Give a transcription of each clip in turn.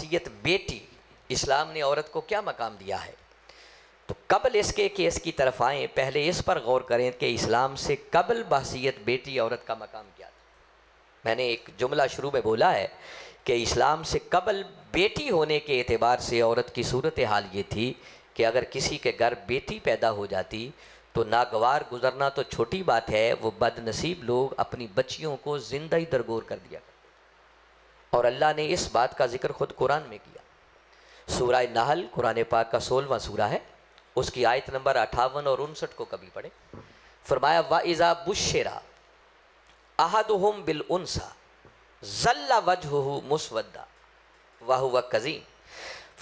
بحیثیت بیٹی اسلام نے عورت کو کیا مقام دیا ہے، تو قبل اس کے کہ اس کی طرف آئیں پہلے اس پر غور کریں کہ اسلام سے قبل بحیثیت بیٹی عورت کا مقام کیا تھا۔ میں نے ایک جملہ شروع میں بولا ہے کہ اسلام سے قبل بیٹی ہونے کے اعتبار سے عورت کی صورتحال یہ تھی کہ اگر کسی کے گھر بیٹی پیدا ہو جاتی تو ناگوار گزرنا تو چھوٹی بات ہے، وہ بد نصیب لوگ اپنی بچیوں کو زندہ ہی درگور کر دیا کرتے، اور اللہ نے اس بات کا ذکر خود قرآن میں کیا۔ سورہ نحل قرآن پاک کا 16واں سورہ ہے، اس کی آیت نمبر 58 اور 59 کو کبھی پڑھیں۔ فرمایا وَإِذَا بُشِّرَ أَحَدُهُمْ بِالْأُنْثَىٰ ظَلَّ وَجْهُهُ مُسْوَدًّا وَهُوَ كَظِيمٌ،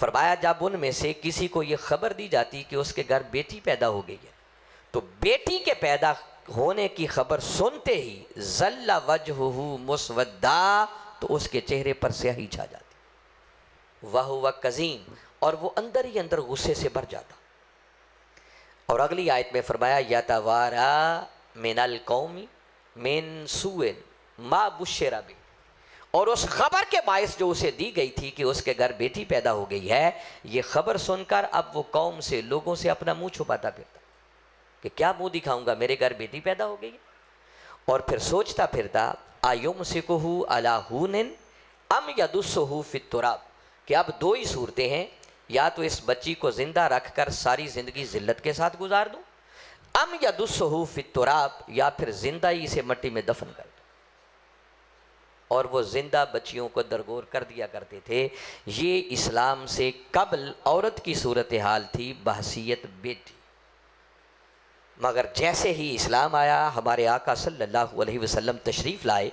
فرمایا جب ان میں سے کسی کو یہ خبر دی جاتی کہ اس کے گھر بیٹی پیدا ہو گئی ہے تو بیٹی کے پیدا ہونے کی خبر سنتے ہی ظَلَّ وَجْهُهُ مُسْوَدًّا، تو اس کے چہرے پر سیاہی چھا جاتی، وَهُوَ كَظِيمٌ، اور وہ اندر ہی اندر غصے سے بھر جاتا۔ اور اگلی آیت میں فرمایا یَتَوَارَىٰ مِنَ الْقَوْمِ مِنْ سُوءٍ مَا بُشِّرَ بِهِ، اور اس خبر کے باعث جو اسے دی گئی تھی کہ اس کے گھر بیٹی پیدا ہو گئی ہے، یہ خبر سن کر اب وہ قوم سے لوگوں سے اپنا منہ چھپاتا پھرتا کہ کیا منہ دکھاؤں گا، میرے گھر بیٹی پیدا ہو گئی ہے، اور پھر سوچتا پھرتا أَيُمْسِكُهُ عَلَىٰ هُونٍ أَمْ يَدُسُّهُ فِي التُّرَابِ، کہ اب دو ہی صورتیں ہیں، یا تو اس بچی کو زندہ رکھ کر ساری زندگی ذلت کے ساتھ گزار دوں، ام یدسہ فی التراب، یا پھر زندہ ہی اسے مٹی میں دفن کر دوں۔ اور وہ زندہ بچیوں کو درگور کر دیا کرتے تھے۔ یہ اسلام سے قبل عورت کی صورتحال تھی بحیثیت بیٹی، مگر جیسے ہی اسلام آیا، ہمارے آقا صلی اللہ علیہ وسلم تشریف لائے،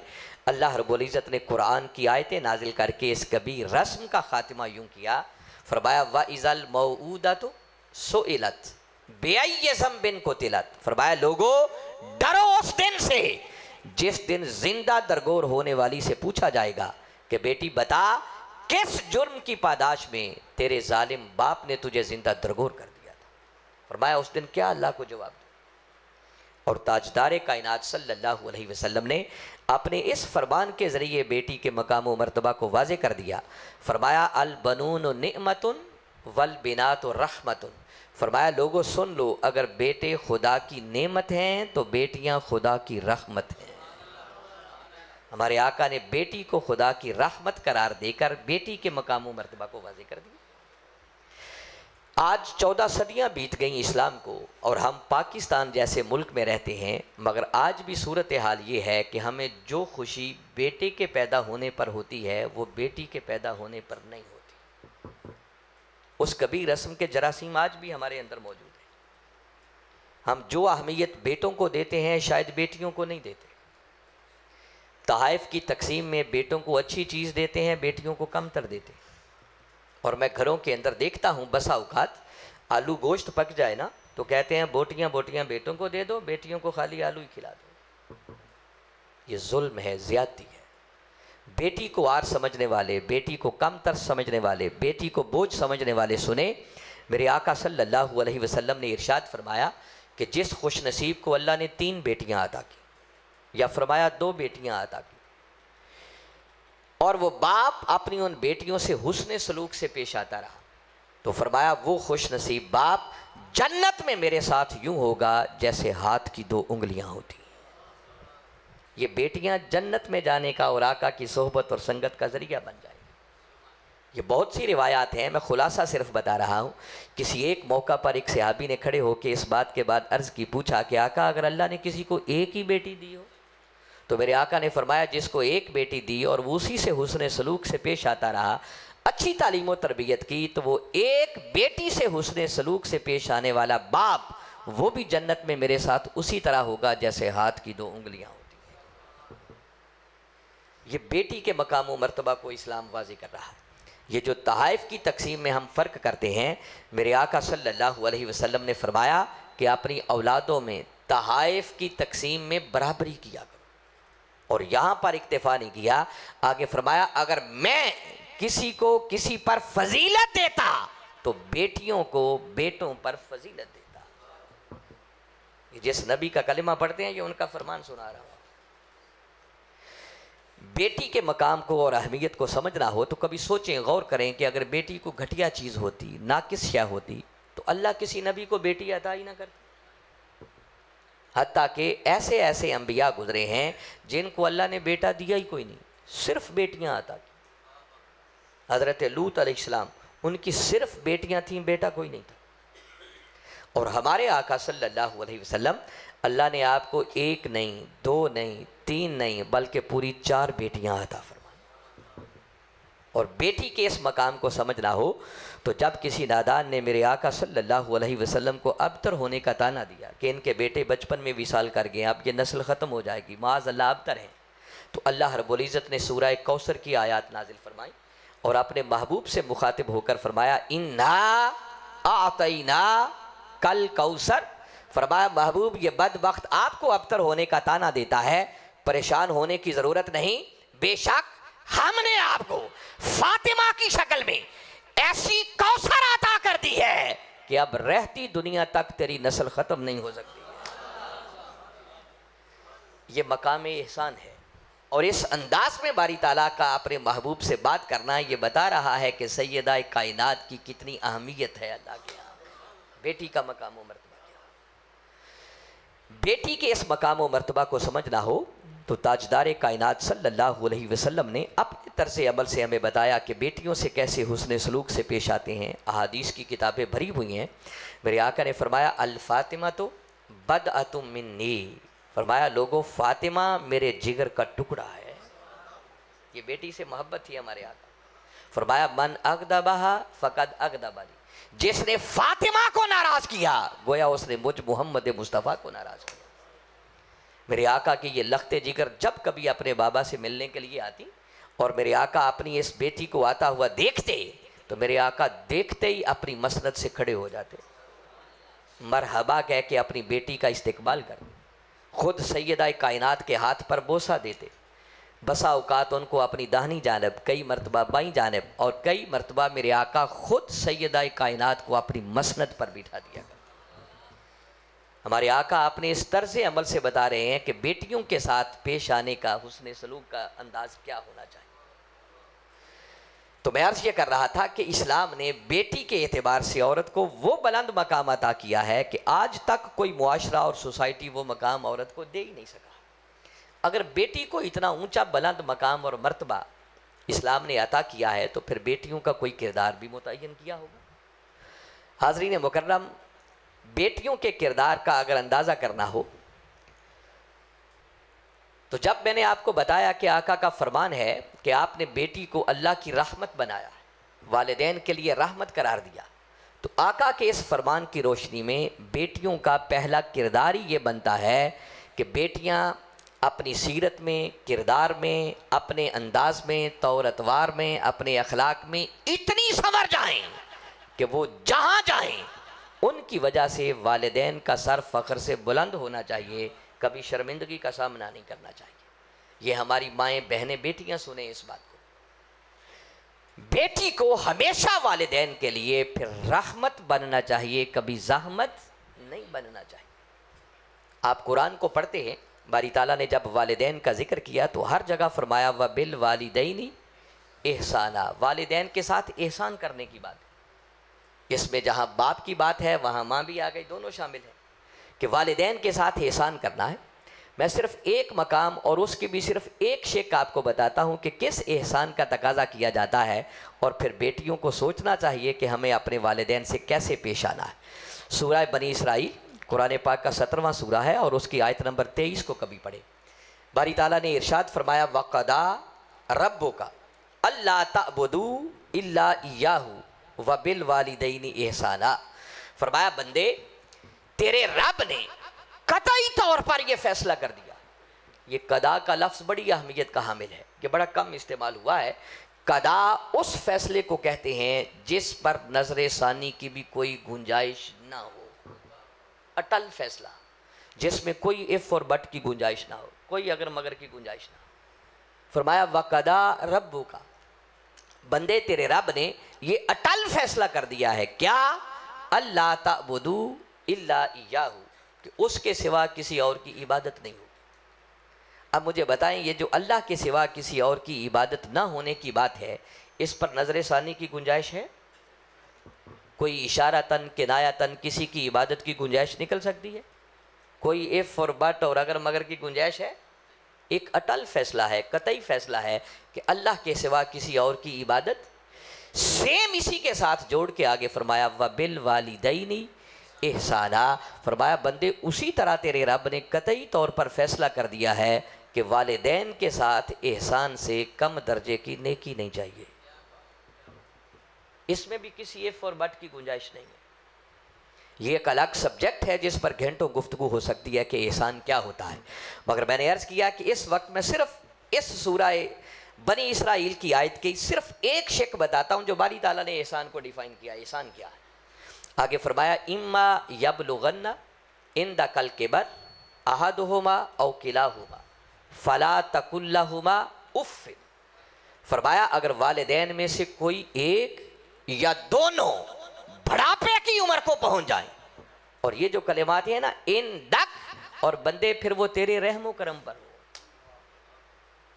اللہ رب العزت نے قرآن کی آیتیں نازل کر کے اس کبھی رسم کا خاتمہ یوں کیا، فرمایا وَإِذَا الْمَوْعُودَةُ سُئِلَتْ بِأَيِّ ذَنبٍ قُتِلَتْ، فرمایا لوگو ڈرو اس دن سے جس دن زندہ درگور ہونے والی سے پوچھا جائے گا کہ بیٹی بتا کس جرم کی پاداش میں تیرے ظالم باپ نے تجھے زندہ درگور کر دیا تھا۔ فرمایا اس دن کیا اللہ کو جواب دے، اور تاجدار کائنات صلی اللہ علیہ وسلم نے اپنے اس فرمان کے ذریعے بیٹی کے مقام و مرتبہ کو واضح کر دیا۔ فرمایا البنون نعمت والبنات رحمت، فرمایا لوگوں سن لو، اگر بیٹے خدا کی نعمت ہیں تو بیٹیاں خدا کی رحمت ہیں۔ ہمارے آقا نے بیٹی کو خدا کی رحمت قرار دے کر بیٹی کے مقام و مرتبہ کو واضح کر دیا۔ آج 14 صدیاں بیت گئیں اسلام کو، اور ہم پاکستان جیسے ملک میں رہتے ہیں، مگر آج بھی صورتحال یہ ہے کہ ہمیں جو خوشی بیٹے کے پیدا ہونے پر ہوتی ہے وہ بیٹی کے پیدا ہونے پر نہیں ہوتی۔ اس کبھی رسم کے جراثیم آج بھی ہمارے اندر موجود ہیں۔ ہم جو اہمیت بیٹوں کو دیتے ہیں شاید بیٹیوں کو نہیں دیتے۔ تحائف کی تقسیم میں بیٹوں کو اچھی چیز دیتے ہیں، بیٹیوں کو کم تر دیتے ہیں۔ اور میں گھروں کے اندر دیکھتا ہوں بسا اوقات آلو گوشت پک جائے نا تو کہتے ہیں بوٹیاں بوٹیاں بیٹوں کو دے دو، بیٹیوں کو خالی آلو ہی کھلا دو۔ یہ ظلم ہے، زیادتی ہے۔ بیٹی کو آر سمجھنے والے، بیٹی کو کم تر سمجھنے والے، بیٹی کو بوجھ سمجھنے والے سنیں، میرے آقا صلی اللہ علیہ وسلم نے ارشاد فرمایا کہ جس خوش نصیب کو اللہ نے 3 بیٹیاں عطا کی، یا فرمایا 2 بیٹیاں عطا کی، اور وہ باپ اپنی ان بیٹیوں سے حسن سلوک سے پیش آتا رہا، تو فرمایا وہ خوش نصیب باپ جنت میں میرے ساتھ یوں ہوگا جیسے ہاتھ کی 2 انگلیاں ہوتی۔ یہ بیٹیاں جنت میں جانے کا اور آقا کی صحبت اور سنگت کا ذریعہ بن جائیں گی۔ یہ بہت سی روایات ہیں، میں خلاصہ صرف بتا رہا ہوں۔ کسی ایک موقع پر ایک صحابی نے کھڑے ہو کے اس بات کے بعد عرض کی، پوچھا کہ آقا اگر اللہ نے کسی کو ایک ہی بیٹی دی ہو؟ تو میرے آقا نے فرمایا جس کو ایک بیٹی دی اور وہ اسی سے حسن سلوک سے پیش آتا رہا، اچھی تعلیم و تربیت کی، تو وہ ایک بیٹی سے حسن سلوک سے پیش آنے والا باپ وہ بھی جنت میں میرے ساتھ اسی طرح ہوگا جیسے ہاتھ کی 2 انگلیاں ہوتی ہیں۔ یہ بیٹی کے مقام و مرتبہ کو اسلام واضح کر رہا ہے۔ یہ جو تحائف کی تقسیم میں ہم فرق کرتے ہیں، میرے آقا صلی اللہ علیہ وسلم نے فرمایا کہ اپنی اولادوں میں تحائف کی تقسیم میں برابری کیا کرو، اور یہاں پر اکتفا نہیں کیا، آگے فرمایا اگر میں کسی کو کسی پر فضیلت دیتا تو بیٹیوں کو بیٹوں پر فضیلت دیتا۔ جس نبی کا کلمہ پڑھتے ہیں یہ ان کا فرمان سنا رہا ہوں۔ بیٹی کے مقام کو اور اہمیت کو سمجھنا ہو تو کبھی سوچیں، غور کریں کہ اگر بیٹی کو گھٹیا چیز ہوتی، ناقص شے ہوتی، تو اللہ کسی نبی کو بیٹی عطا ہی نہ کرتا۔ حتیٰ کہ ایسے ایسے انبیاء گزرے ہیں جن کو اللہ نے بیٹا دیا ہی کوئی نہیں، صرف بیٹیاں عطا کی۔ حضرت لوط علیہ السلام، ان کی صرف بیٹیاں تھیں، بیٹا کوئی نہیں تھا۔ اور ہمارے آقا صلی اللہ علیہ وسلم، اللہ نے آپ کو ایک نہیں، دو نہیں، تین نہیں، بلکہ پوری 4 بیٹیاں عطا فرمائیں۔ اور بیٹی کے اس مقام کو سمجھنا ہو تو جب کسی نادان نے میرے آقا صلی اللہ علیہ وسلم کو ابتر ہونے کا طعنہ دیا کہ ان کے بیٹے بچپن میں وصال کر گئے، اب یہ نسل ختم ہو جائے گی، معاذ اللہ ابتر ہیں، تو اللہ رب العزت نے سورہ کوثر کی آیات نازل فرمائی اور اپنے محبوب سے مخاطب ہو کر فرمایا اِنَّا أَعْطَيْنَا کل کوثر، فرمایا محبوب یہ بدبخت آپ کو ابتر ہونے کا طعنہ دیتا ہے، پریشان ہونے کی ضرورت نہیں، بے شک ہم نے آپ کو فاطمہ کی شکل میں ایسی کوثر عطا کر دی ہے کہ اب رہتی دنیا تک تیری نسل ختم نہیں ہو سکتی۔ یہ مقام احسان ہے، اور اس انداز میں باری تعالیٰ کا اپنے محبوب سے بات کرنا یہ بتا رہا ہے کہ سیدہ کائنات کی کتنی اہمیت ہے اللہ کے یہاں۔ بیٹی کا مقام و مرتبہ کیا؟ بیٹی کے اس مقام و مرتبہ کو سمجھنا ہو تو تاجدار کائنات صلی اللہ علیہ وسلم نے اپنے طرز عمل سے ہمیں بتایا کہ بیٹیوں سے کیسے حسن سلوک سے پیش آتے ہیں۔ احادیث کی کتابیں بھری ہوئی ہیں۔ میرے آقا نے فرمایا الفاطمہ تو بدعۃ منی، فرمایا لوگوں فاطمہ میرے جگر کا ٹکڑا ہے۔ یہ بیٹی سے محبت تھی ہمارے آقا۔ فرمایا من اغضبہا فقد اغضبنی، جس نے فاطمہ کو ناراض کیا گویا اس نے مجھ محمد مصطفیٰ کو ناراض کیا۔ میرے آقا کی یہ لخت جگر جب کبھی اپنے بابا سے ملنے کے لیے آتی اور میرے آقا اپنی اس بیٹی کو آتا ہوا دیکھتے تو میرے آقا دیکھتے ہی اپنی مسند سے کھڑے ہو جاتے، مرحبا کہہ کے اپنی بیٹی کا استقبال کرتے، خود سیدہ کائنات کے ہاتھ پر بوسہ دیتے، بسا اوقات ان کو اپنی داہنی جانب، کئی مرتبہ بائیں جانب، اور کئی مرتبہ میرے آقا خود سیدہ کائنات کو اپنی مسند پر بٹھا دیا کرتے۔ ہمارے آقا اپنے اس طرز عمل سے بتا رہے ہیں کہ بیٹیوں کے ساتھ پیش آنے کا حسن سلوک کا انداز کیا ہونا چاہیے۔ تو میں عرض یہ کر رہا تھا کہ اسلام نے بیٹی کے اعتبار سے عورت کو وہ بلند مقام عطا کیا ہے کہ آج تک کوئی معاشرہ اور سوسائٹی وہ مقام عورت کو دے ہی نہیں سکا۔ اگر بیٹی کو اتنا اونچا بلند مقام اور مرتبہ اسلام نے عطا کیا ہے تو پھر بیٹیوں کا کوئی کردار بھی متعین کیا ہوگا۔ حاضرین مکرم، بیٹیوں کے کردار کا اگر اندازہ کرنا ہو تو جب میں نے آپ کو بتایا کہ آقا کا فرمان ہے کہ آپ نے بیٹی کو اللہ کی رحمت بنایا، والدین کے لیے رحمت قرار دیا، تو آقا کے اس فرمان کی روشنی میں بیٹیوں کا پہلا کردار ہی یہ بنتا ہے کہ بیٹیاں اپنی سیرت میں، کردار میں، اپنے انداز میں، طور اتوار میں، اپنے اخلاق میں اتنی سنور جائیں کہ وہ جہاں جائیں ان کی وجہ سے والدین کا سر فخر سے بلند ہونا چاہیے، کبھی شرمندگی کا سامنا نہیں کرنا چاہیے۔ یہ ہماری مائیں بہنیں بیٹیاں سنیں اس بات کو۔ بیٹی کو ہمیشہ والدین کے لیے پھر رحمت بننا چاہیے، کبھی زحمت نہیں بننا چاہیے۔ آپ قرآن کو پڑھتے ہیں، باری تعالیٰ نے جب والدین کا ذکر کیا تو ہر جگہ فرمایا وَبِالْوَالِدَيْنِ احسانًا، والدین کے ساتھ احسان کرنے کی بات ہے۔ اس میں جہاں باپ کی بات ہے وہاں ماں بھی آ گئی، دونوں شامل ہیں کہ والدین کے ساتھ احسان کرنا ہے۔ میں صرف ایک مقام اور اس کی بھی صرف ایک شق آپ کو بتاتا ہوں کہ کس احسان کا تقاضا کیا جاتا ہے، اور پھر بیٹیوں کو سوچنا چاہیے کہ ہمیں اپنے والدین سے کیسے پیش آنا ہے۔ سورہ بنی اسرائیل قرآن پاک کا 17واں سورہ ہے اور اس کی آیت نمبر 23 کو کبھی پڑھے۔ باری تعالیٰ نے ارشاد فرمایا وَقَضَىٰ رَبُّكَ أَلَّا تَعْبُدُوا إِلَّا إِيَّاهُ وَبِالْوَالِدَيْنِ احسانا، فرمایا بندے تیرے رب نے قطعی طور پر یہ فیصلہ کر دیا۔ یہ قضا کا لفظ بڑی اہمیت کا حامل ہے، یہ بڑا کم استعمال ہوا ہے۔ قضا اس فیصلے کو کہتے ہیں جس پر نظر ثانی کی بھی کوئی گنجائش نہ ہو، اٹل فیصلہ جس میں کوئی اف اور بٹ کی گنجائش نہ ہو، کوئی اگر مگر کی گنجائش نہ ہو۔ فرمایا وَقَضَىٰ رَبُّكَ، بندے تیرے رب نے یہ اٹل فیصلہ کر دیا ہے کیا؟ اللہ تعبدوا الا ایاہ، کہ اس کے سوا کسی اور کی عبادت نہیں ہوگی۔ اب مجھے بتائیں یہ جو اللہ کے سوا کسی اور کی عبادت نہ ہونے کی بات ہے، اس پر نظر ثانی کی گنجائش ہے؟ کوئی اشارتاً کنایتاً کسی کی عبادت کی گنجائش نکل سکتی ہے؟ کوئی ایف اور بٹ اور اگر مگر کی گنجائش ہے؟ ایک اٹل فیصلہ ہے، قطعی فیصلہ ہے کہ اللہ کے سوا کسی اور کی عبادت، سیم اسی کے ساتھ جوڑ کے آگے فرمایا وَبِالْوَالِدَيْنِ احسانا، فرمایا بندے اسی طرح تیرے رب نے قطعی طور پر فیصلہ کر دیا ہے کہ والدین کے ساتھ احسان سے کم درجے کی نیکی نہیں چاہیے۔ اس میں بھی کسی ایف اور بٹ کی گنجائش نہیں ہے۔ یہ ایک الگ سبجیکٹ ہے جس پر گھنٹوں گفتگو ہو سکتی ہے کہ احسان کیا ہوتا ہے، مگر میں نے عرض کیا کہ اس وقت میں صرف اس سورہ بنی اسرائیل کی آیت کی صرف ایک شق بتاتا ہوں جو باری تعالیٰ نے احسان کو ڈیفائن کیا۔ احسان کیا ہے؟ آگے فرمایا اما یبلغن عندک الکبر احدہما او کلاہما فلا تقل لہما اف، فرمایا اگر والدین میں سے کوئی ایک یا دونوں بڑھاپے کی عمر کو پہنچ جائیں، اور یہ جو کلمات ہیں نا عندک، اور بندے پھر وہ تیرے رحم و کرم پر ہو۔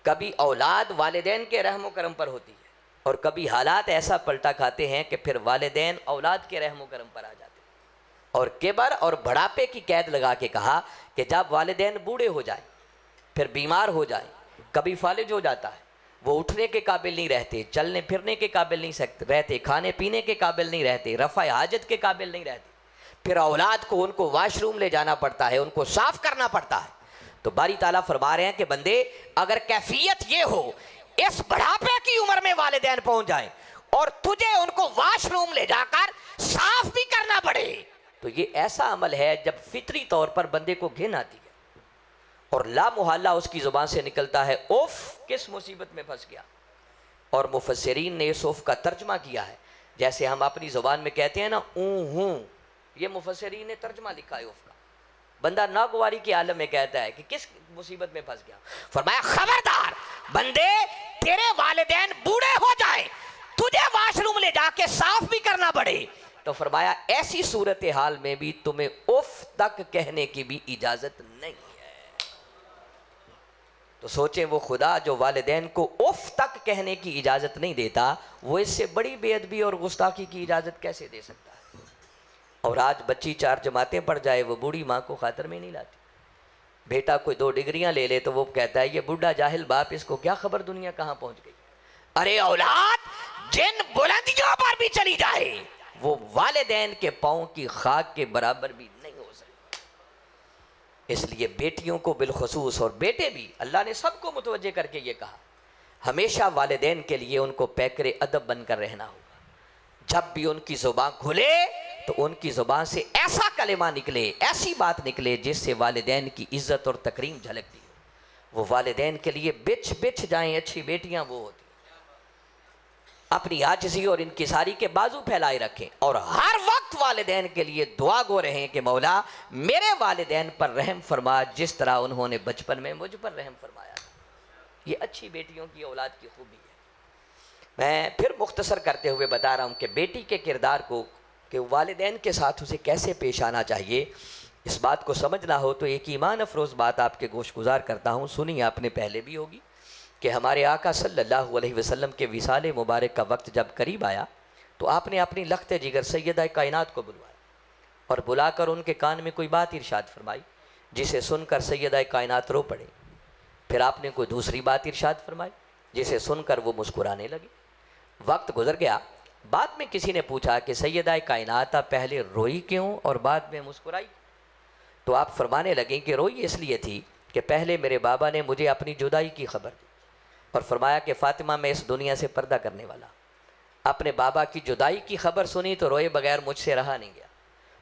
کبھی اولاد والدین کے رحم و کرم پر ہوتی ہے اور کبھی حالات ایسا پلٹا کھاتے ہیں کہ پھر والدین اولاد کے رحم و کرم پر آ جاتے ہیں۔ اور کبر اور بڑھاپے کی قید لگا کے کہا کہ جب والدین بوڑھے ہو جائیں، پھر بیمار ہو جائیں، کبھی فالج ہو جاتا ہے، وہ اٹھنے کے قابل نہیں رہتے، چلنے پھرنے کے قابل نہیں رہتے، کھانے پینے کے قابل نہیں رہتے، رفع حاجت کے قابل نہیں رہتے، پھر اولاد کو ان کو واش روم لے جانا پڑتا ہے، ان کو صاف کرنا پڑتا ہے۔ تو باری تعالیٰ فرما رہے ہیں کہ بندے اگر کیفیت یہ ہو اس بڑھاپے کی عمر میں والدین پہنچ جائیں اور تجھے ان کو واش روم لے جا کر صاف بھی کرنا پڑے، تو یہ ایسا عمل ہے جب فطری طور پر بندے کو گھن آتی ہے اور لا محالہ اس کی زبان سے نکلتا ہے اوف، کس مصیبت میں پھنس گیا۔ اور مفسرین نے اس اوف کا ترجمہ کیا ہے، جیسے ہم اپنی زبان میں کہتے ہیں نا اوں ہوں، یہ مفسرین نے ترجمہ لکھا ہے اوف کا۔ بندہ ناگواری کے عالم میں کہتا ہے کہ کس مصیبت میں پھنس گیا، فرمایا خبردار بندے تیرے والدین بوڑھے ہو جائیں، تجھے واش روم لے جا کے صاف بھی کرنا پڑے، تو فرمایا ایسی صورتحال میں بھی تمہیں اف تک کہنے کی بھی اجازت نہیں ہے۔ تو سوچیں وہ خدا جو والدین کو اف تک کہنے کی اجازت نہیں دیتا، وہ اس سے بڑی بے ادبی اور گستاخی کی اجازت کیسے دے سکتا ہے؟ اور آج بچی 4 جماعتیں پڑھ جائے وہ بوڑھی ماں کو خاطر میں نہیں لاتی۔ بیٹا کوئی 2 ڈگریاں لے لے تو وہ کہتا ہے یہ بوڑھا جاہل باپ، اس کو کیا خبر دنیا کہاں پہنچ گئی۔ ارے اولاد جن بلندیوں پر بھی چلی جائے وہ والدین کے پاؤں کی خاک کے برابر بھی نہیں ہو سکتی۔ اس لیے بیٹیوں کو بالخصوص اور بیٹے بھی اللہ نے سب کو متوجہ کر کے یہ کہا ہمیشہ والدین کے لیے ان کو پیکر ادب بن کر رہنا ہوگا۔ جب بھی ان کی زبان کھلے تو ان کی زبان سے ایسا کلمہ نکلے، ایسی بات نکلے جس سے والدین کی عزت اور تکریم جھلکتی ہو۔ وہ والدین کے لیے بچھ بچھ جائیں، اچھی بیٹیاں وہ ہوتی ہیں۔ اپنی عاجزی اور انکساری کے بازو پھیلائے رکھیں اور ہر وقت والدین کے لیے دعا گو رہیں کہ مولا میرے والدین پر رحم فرما جس طرح انہوں نے بچپن میں مجھ پر رحم فرمایا۔ یہ اچھی بیٹیوں کی اولاد کی خوبی ہے۔ میں پھر مختصر کرتے ہوئے بتا رہا ہوں کہ بیٹی کے کردار کو کہ والدین کے ساتھ اسے کیسے پیش آنا چاہیے، اس بات کو سمجھنا ہو تو ایک ایمان افروز بات آپ کے گوش گزار کرتا ہوں، سنی آپ نے پہلے بھی ہوگی کہ ہمارے آقا صلی اللہ علیہ وسلم کے وصال مبارک کا وقت جب قریب آیا تو آپ نے اپنی لخت جگر سیدہ کائنات کو بلوایا اور بلا کر ان کے کان میں کوئی بات ارشاد فرمائی جسے سن کر سیدہ کائنات رو پڑے۔ پھر آپ نے کوئی دوسری بات ارشاد فرمائی جسے سن کر وہ مسکرانے لگے۔ وقت گزر گیا، بعد میں کسی نے پوچھا کہ سیدہ کائنات پہلے روئی کیوں اور بعد میں مسکرائی؟ تو آپ فرمانے لگیں کہ روئی اس لیے تھی کہ پہلے میرے بابا نے مجھے اپنی جدائی کی خبر دی اور فرمایا کہ فاطمہ میں اس دنیا سے پردہ کرنے والا۔ اپنے بابا کی جدائی کی خبر سنی تو روئے بغیر مجھ سے رہا نہیں گیا۔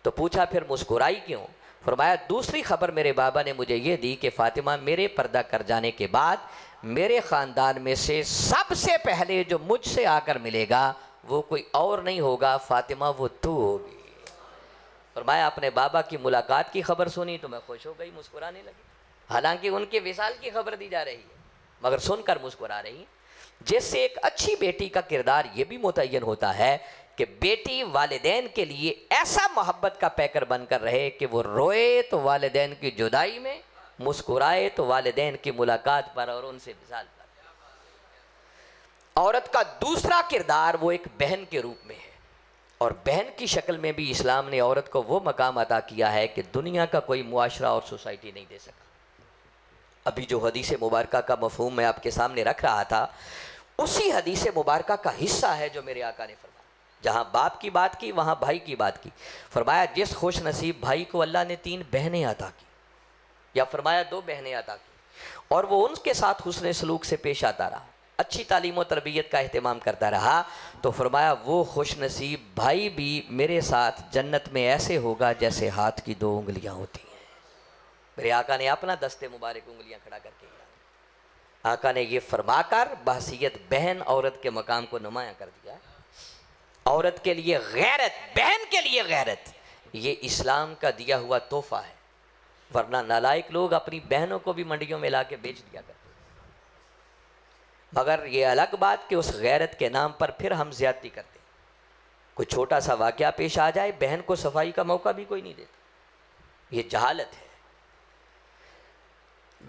تو پوچھا پھر مسکرائی کیوں؟ فرمایا دوسری خبر میرے بابا نے مجھے یہ دی کہ فاطمہ میرے پردہ کر جانے کے بعد میرے خاندان میں سے سب سے پہلے جو مجھ سے آ کر ملے گا وہ کوئی اور نہیں ہوگا فاطمہ، وہ تو ہوگی۔ فرمایا اپنے بابا کی ملاقات کی خبر سنی تو میں خوش ہو گئی، مسکرانے لگی، حالانکہ ان کے وصال کی خبر دی جا رہی ہے مگر سن کر مسکرا رہی ہیں۔ جس سے ایک اچھی بیٹی کا کردار یہ بھی متعین ہوتا ہے کہ بیٹی والدین کے لیے ایسا محبت کا پیکر بن کر رہے کہ وہ روئے تو والدین کی جدائی میں، مسکرائے تو والدین کی ملاقات پر اور ان سے وصال پر۔ عورت کا دوسرا کردار وہ ایک بہن کے روپ میں ہے، اور بہن کی شکل میں بھی اسلام نے عورت کو وہ مقام عطا کیا ہے کہ دنیا کا کوئی معاشرہ اور سوسائٹی نہیں دے سکا۔ ابھی جو حدیث مبارکہ کا مفہوم میں آپ کے سامنے رکھ رہا تھا، اسی حدیث مبارکہ کا حصہ ہے جو میرے آقا نے فرمایا۔ جہاں باپ کی بات کی وہاں بھائی کی بات کی۔ فرمایا جس خوش نصیب بھائی کو اللہ نے 3 بہنیں عطا کی، یا فرمایا 2 بہنیں عطا کی، اور وہ ان کے ساتھ حسن سلوک سے پیش آتا رہا، اچھی تعلیم و تربیت کا اہتمام کرتا رہا، تو فرمایا وہ خوش نصیب بھائی بھی میرے ساتھ جنت میں ایسے ہوگا جیسے ہاتھ کی 2 انگلیاں ہوتی ہیں۔ میرے آقا نے اپنا دستے مبارک انگلیاں کھڑا کر کے آقا نے یہ فرما کر بحیثیت بہن عورت کے مقام کو نمایاں کر دیا۔ عورت کے لیے غیرت، بہن کے لیے غیرت، یہ اسلام کا دیا ہوا تحفہ ہے، ورنہ نالائق لوگ اپنی بہنوں کو بھی منڈیوں میں لا کے بیچ دیا کرتے۔ مگر یہ الگ بات کہ اس غیرت کے نام پر پھر ہم زیادتی کرتے، کوئی چھوٹا سا واقعہ پیش آ جائے بہن کو صفائی کا موقع بھی کوئی نہیں دیتا، یہ جہالت ہے۔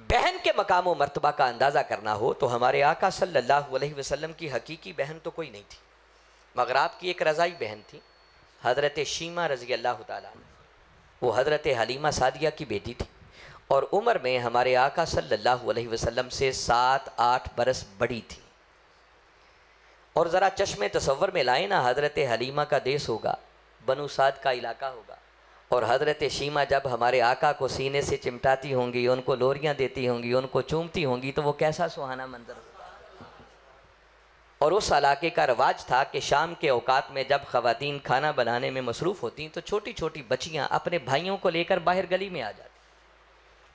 بہن کے مقام و مرتبہ کا اندازہ کرنا ہو تو ہمارے آقا صلی اللہ علیہ وسلم کی حقیقی بہن تو کوئی نہیں تھی، مگر آپ کی ایک رضائی بہن تھی، حضرت شیمہ رضی اللہ تعالیٰ عنہ۔ وہ حضرت حلیمہ سعدیہ کی بیٹی تھی، اور عمر میں ہمارے آقا صلی اللہ علیہ وسلم سے 7-8 برس بڑی تھی۔ اور ذرا چشم تصور میں لائیں نا، حضرت حلیمہ کا دیس ہوگا، بنو سعد کا علاقہ ہوگا، اور حضرت شیمہ جب ہمارے آقا کو سینے سے چمٹاتی ہوں گی، ان کو لوریاں دیتی ہوں گی، ان کو چومتی ہوں گی، تو وہ کیسا سہانا منظر ہوگا۔ اور اس علاقے کا رواج تھا کہ شام کے اوقات میں جب خواتین کھانا بنانے میں مصروف ہوتیں تو چھوٹی چھوٹی بچیاں اپنے بھائیوں کو لے کر باہر گلی میں آ جاتی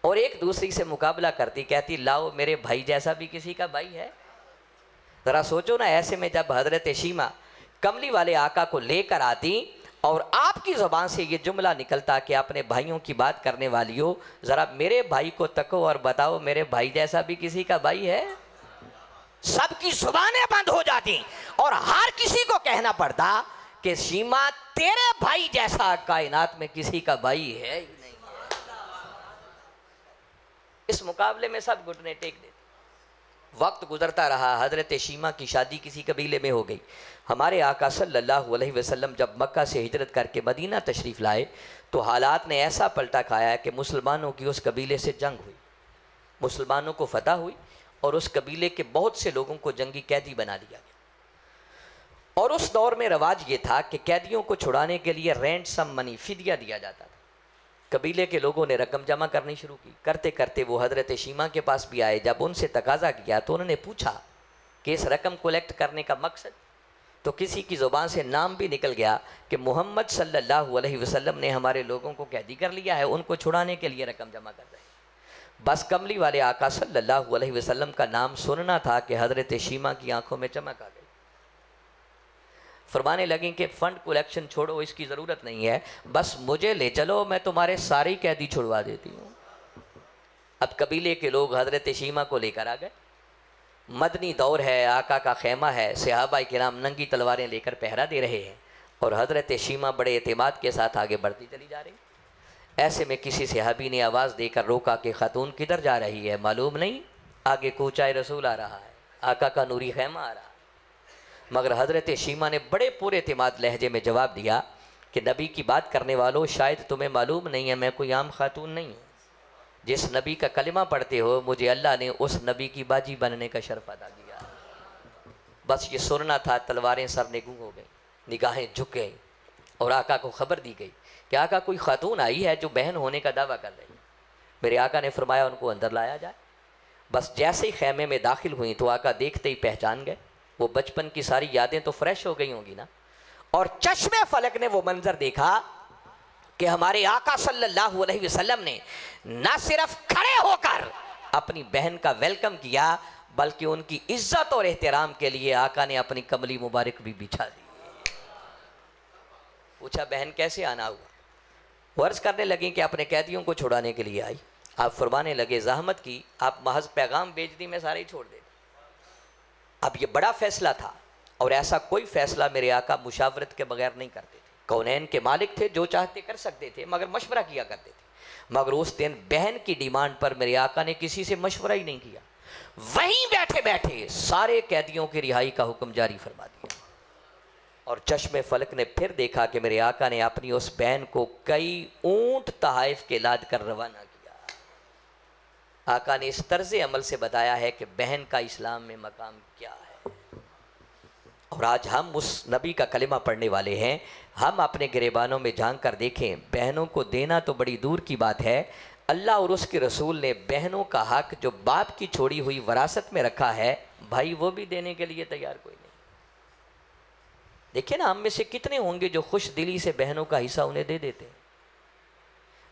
اور ایک دوسری سے مقابلہ کرتی، کہتی لاؤ میرے بھائی جیسا بھی کسی کا بھائی ہے۔ ذرا سوچو نا، ایسے میں جب حضرت شیمہ کملی والے آقا کو لے کر آتی اور آپ کی زبان سے یہ جملہ نکلتا کہ اپنے بھائیوں کی بات کرنے والی ہو، ذرا میرے بھائی کو تکو اور بتاؤ میرے بھائی جیسا بھی کسی کا بھائی ہے، سب کی زبانیں بند ہو جاتی اور ہر کسی کو کہنا پڑتا کہ شیمہ تیرے بھائی جیسا کائنات میں کسی کا بھائی ہے ہی نہیں۔ اس مقابلے میں سب گھٹنے ٹیک دیتے۔ وقت گزرتا رہا، حضرت شیمہ کی شادی کسی قبیلے میں ہو گئی۔ ہمارے آقا صلی اللہ علیہ وسلم جب مکہ سے ہجرت کر کے مدینہ تشریف لائے تو حالات نے ایسا پلٹا کھایا کہ مسلمانوں کی اس قبیلے سے جنگ ہوئی، مسلمانوں کو فتح ہوئی، اور اس قبیلے کے بہت سے لوگوں کو جنگی قیدی بنا دیا گیا۔ اور اس دور میں رواج یہ تھا کہ قیدیوں کو چھڑانے کے لیے رینسم منی، فدیہ دیا جاتا تھا۔ قبیلے کے لوگوں نے رقم جمع کرنی شروع کی، کرتے کرتے وہ حضرت شیمہ کے پاس بھی آئے۔ جب ان سے تقاضا کیا تو انہوں نے پوچھا کہ اس رقم کولیکٹ کرنے کا مقصد، تو کسی کی زبان سے نام بھی نکل گیا کہ محمد صلی اللہ علیہ وسلم نے ہمارے لوگوں کو قیدی کر لیا ہے، ان کو چھڑانے کے لیے رقم جمع کر رہے ہیں۔ بس کملی والے آقا صلی اللہ علیہ وسلم کا نام سننا تھا کہ حضرت شیمہ کی آنکھوں میں چمک آ گئی۔ فرمانے لگیں کہ فنڈ کولیکشن چھوڑو، اس کی ضرورت نہیں ہے، بس مجھے لے چلو، میں تمہارے سارے قیدی چھڑوا دیتی ہوں۔ اب قبیلے کے لوگ حضرت شیمہ کو لے کر آ گئے۔ مدنی دور ہے، آقا کا خیمہ ہے، صحابہ کرام ننگی تلواریں لے کر پہرا دے رہے ہیں، اور حضرت شیمہ بڑے اعتماد کے ساتھ آگے بڑھتی چلی جا رہی۔ ایسے میں کسی صحابی نے آواز دے کر روکا کہ خاتون کدھر جا رہی ہے، معلوم نہیں؟ آگے کوچہ رسول آ رہا ہے، آقا کا نوری خیمہ آ رہا ہے۔ مگر حضرت شیمہ نے بڑے پورے اعتماد لہجے میں جواب دیا کہ نبی کی بات کرنے والوں، شاید تمہیں معلوم نہیں ہے میں کوئی عام خاتون نہیں ہوں۔ جس نبی کا کلمہ پڑھتے ہو مجھے اللہ نے اس نبی کی باجی بننے کا شرف ادا کیا۔ بس یہ سننا تھا، تلواریں سر نگوں ہو گئیں، نگاہیں جھک گئیں، اور آقا کو خبر دی گئی کہ آقا کوئی خاتون آئی ہے جو بہن ہونے کا دعویٰ کر رہی ہے۔ میرے آقا نے فرمایا ان کو اندر لایا جائے۔ بس جیسے ہی خیمے میں داخل ہوئیں تو آقا دیکھتے ہی پہچان گئے۔ وہ بچپن کی ساری یادیں تو فریش ہو گئی ہوں گی نا، اور چشم فلک نے وہ منظر دیکھا کہ ہمارے آقا صلی اللہ علیہ وسلم نے نہ صرف کھڑے ہو کر اپنی بہن کا ویلکم کیا، بلکہ ان کی عزت اور احترام کے لیے آقا نے اپنی کملی مبارک بھی بچھا دی۔ پوچھا بہن کیسے آنا ہوا؟ عرض کرنے لگیں کہ اپنے قیدیوں کو چھڑانے کے لیے آئی۔ آپ فرمانے لگے زحمت کی، آپ محض پیغام بھیج دی، میں سارے ہی چھوڑ دیتے۔ اب یہ بڑا فیصلہ تھا، اور ایسا کوئی فیصلہ میرے آقا مشاورت کے بغیر نہیں کرتے تھے۔ کونین کے مالک تھے، جو چاہتے کر سکتے تھے، مگر مشورہ کیا کرتے تھے۔ مگر اس دن بہن کی ڈیمانڈ پر میرے آقا نے کسی سے مشورہ ہی نہیں کیا، وہیں بیٹھے بیٹھے سارے قیدیوں کی رہائی کا حکم جاری فرما دیا۔ اور چشم فلک نے پھر دیکھا کہ میرے آقا نے اپنی اس بہن کو کئی اونٹ تحائف کے لاد کر روانہ کیا۔ آقا نے اس طرز عمل سے بتایا ہے کہ بہن کا اسلام میں مقام کیا ہے۔ اور آج ہم اس نبی کا کلمہ پڑھنے والے ہیں، ہم اپنے گریبانوں میں جھانک کر دیکھیں، بہنوں کو دینا تو بڑی دور کی بات ہے، اللہ اور اس کے رسول نے بہنوں کا حق جو باپ کی چھوڑی ہوئی وراثت میں رکھا ہے، بھائی وہ بھی دینے کے لیے تیار کوئی نہیں۔ دیکھیں نا، ہم میں سے کتنے ہوں گے جو خوش دلی سے بہنوں کا حصہ انہیں دے دیتے ہیں،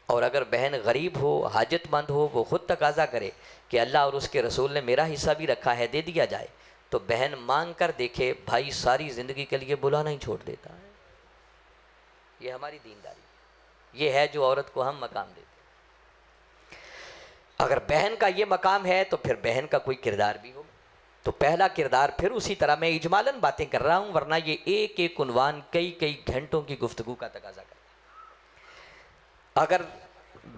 اور اگر بہن غریب ہو، حاجت مند ہو، وہ خود تقاضا کرے کہ اللہ اور اس کے رسول نے میرا حصہ بھی رکھا ہے، دے دیا جائے، تو بہن مانگ کر دیکھے، بھائی ساری زندگی کے لیے بلانا ہی چھوڑ دیتا ہے۔ یہ ہماری دینداری، یہ ہے جو عورت کو ہم مقام دیتے ہیں۔ اگر بہن کا یہ مقام ہے تو پھر بہن کا کوئی کردار بھی ہو۔ تو پہلا کردار پھر اسی طرح، میں اجمالاً باتیں کر رہا ہوں ورنہ یہ ایک ایک عنوان کئی گھنٹوں کی گفتگو کا تقاضا کرتا ہے۔ اگر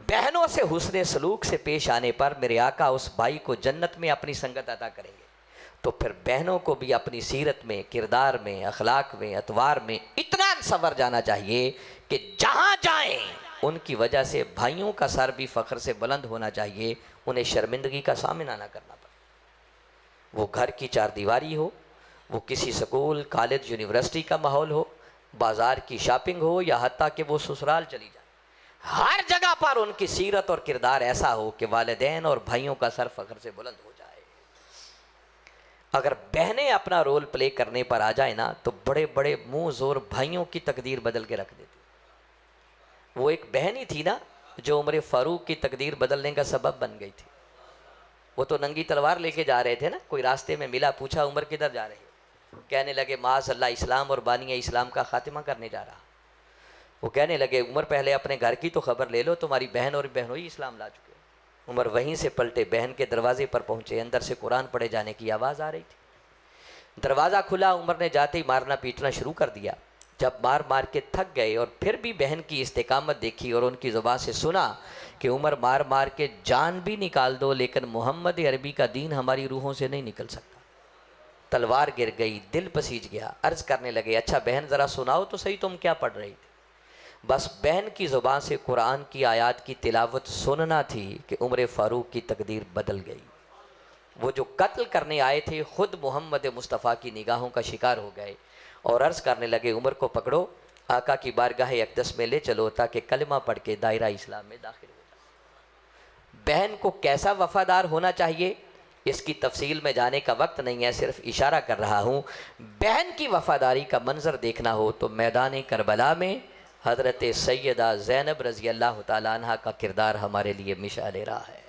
بہنوں سے حسن سلوک سے پیش آنے پر میرے آقا اس بھائی کو جنت میں اپنی سنگت عطا کریں گے، تو پھر بہنوں کو بھی اپنی سیرت میں، کردار میں، اخلاق میں، اطوار میں اتنا سنور جانا چاہیے کہ جہاں جائیں ان کی وجہ سے بھائیوں کا سر بھی فخر سے بلند ہونا چاہیے، انہیں شرمندگی کا سامنا نہ کرنا پڑے۔ وہ گھر کی چار دیواری ہو، وہ کسی سکول، کالج، یونیورسٹی کا ماحول ہو، بازار کی شاپنگ ہو، یا حتیٰ کہ وہ سسرال چلی جائے، ہر جگہ پر ان کی سیرت اور کردار ایسا ہو کہ والدین اور بھائیوں کا سر فخر سے بلند ہو جائے۔ اگر بہنیں اپنا رول پلے کرنے پر آ جائیں نا تو بڑے بڑے منہ زور بھائیوں کی تقدیر بدل کے رکھ دیتی۔ وہ ایک بہن ہی تھی نا جو عمر فاروق کی تقدیر بدلنے کا سبب بن گئی تھی۔ وہ تو ننگی تلوار لے کے جا رہے تھے نا، کوئی راستے میں ملا، پوچھا عمر کدھر جا رہے ہیں؟ کہنے لگے معاذ اللہ، اسلام اور بانی اسلام کا خاتمہ کرنے جا رہا۔ وہ کہنے لگے عمر پہلے اپنے گھر کی تو خبر لے لو، تمہاری بہن اور بہنوئی اسلام لا چکے۔ عمر وہیں سے پلٹے، بہن کے دروازے پر پہنچے، اندر سے قرآن پڑھے جانے کی آواز آ رہی تھی۔ دروازہ کھلا، عمر نے جاتے ہی مارنا پیٹنا شروع کر دیا۔ جب مار مار کے تھک گئے اور پھر بھی بہن کی استقامت دیکھی اور ان کی زبان سے سنا کہ عمر مار مار کے جان بھی نکال دو لیکن محمد عربی کا دین ہماری روحوں سے نہیں نکل سکتا، تلوار گر گئی، دل پسیج گیا۔ عرض کرنے لگے اچھا بہن ذرا سناؤ تو صحیح، تم کیا پڑھ رہی تھی؟ بس بہن کی زبان سے قرآن کی آیات کی تلاوت سننا تھی کہ عمر فاروق کی تقدیر بدل گئی۔ وہ جو قتل کرنے آئے تھے خود محمد مصطفیٰ کی نگاہوں کا شکار ہو گئے اور عرض کرنے لگے عمر کو پکڑو، آقا کی بارگاہ اقدس میں لے چلو تاکہ کلمہ پڑھ کے دائرہ اسلام میں داخل ہو جائے۔ بہن کو کیسا وفادار ہونا چاہیے اس کی تفصیل میں جانے کا وقت نہیں ہے، صرف اشارہ کر رہا ہوں۔ بہن کی وفاداری کا منظر دیکھنا ہو تو میدان کربلا میں حضرت سیدہ زینب رضی اللہ تعالیٰ عنہ کا کردار ہمارے لیے مشعل راہ ہے۔